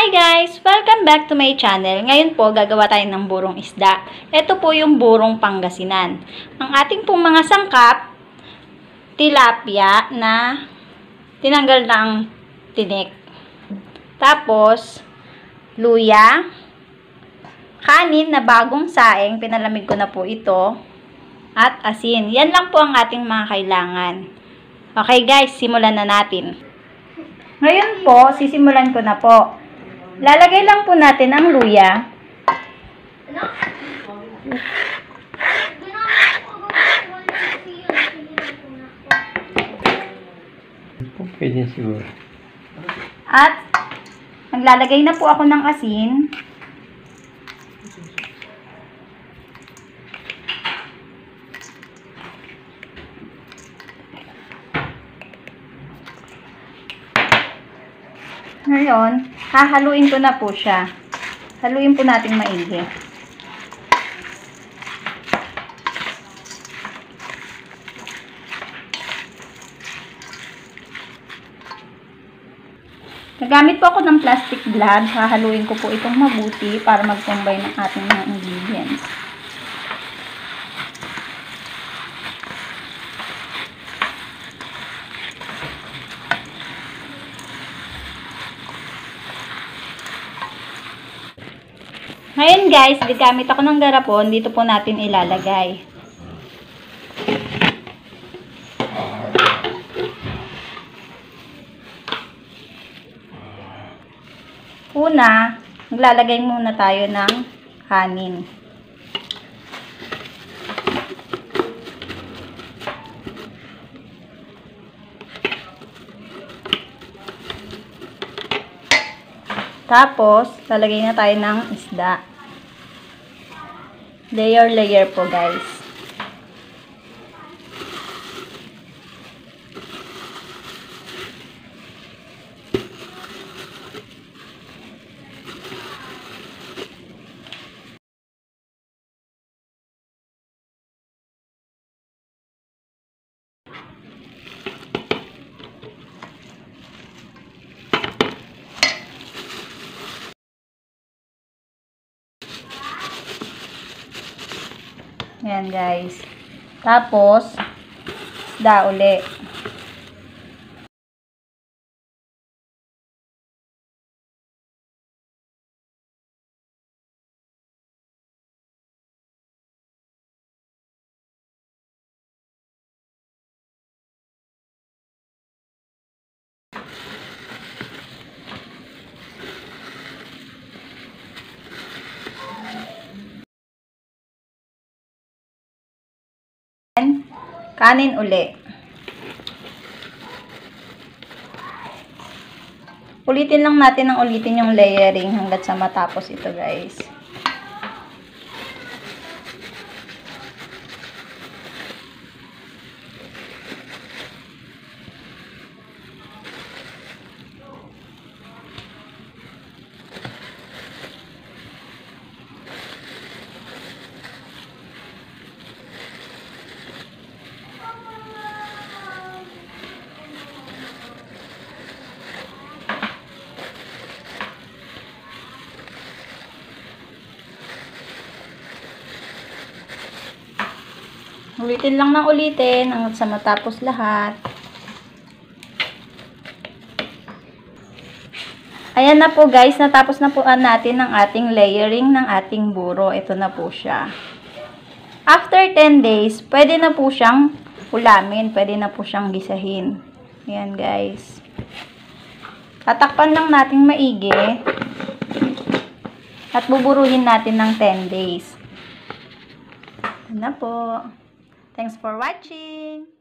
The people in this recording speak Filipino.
Hi guys! Welcome back to my channel. Ngayon po, gagawa tayo ng burong isda. Ito po yung burong Pangasinan. Ang ating pong mga sangkap, tilapia na tinanggal na ang tinik. Tapos, luya, kanin na bagong saing, pinalamig ko na po ito, at asin. Yan lang po ang ating mga kailangan. Okay guys, simulan na natin. Ngayon po, sisimulan ko na po. Lalagay lang po natin ang luya. Pwede siguro. At maglalagay na po ako ng asin. Ngayon, hahaluin ko na po siya. Haluin po natin maigi. Nagamit po ako ng plastic glove. Hahaluin ko po itong mabuti para mag-combine ng ating mga ingredients. Ngayon guys, gagamit ako ng garapon. Dito po natin ilalagay. Una, maglalagay muna tayo ng kanin. Tapos, lalagay na tayo ng isda. Layer po guys. Ayan guys. Tapos, isda uli. Kanin uli. Ulitin lang natin ng ulitin yung layering hanggat sa matapos ito guys. Ulitin lang ng ulitin hanggang sa matapos lahat. Ayan na po guys, natapos na po natin ang ating layering ng ating buro. Ito na po siya. After 10 days, pwede na po siyang ulamin. Pwede na po siyang gisahin. Ayan guys. Tatakpan lang natin maigi. At buburuhin natin ng 10 days. Ito na po. Thanks for watching!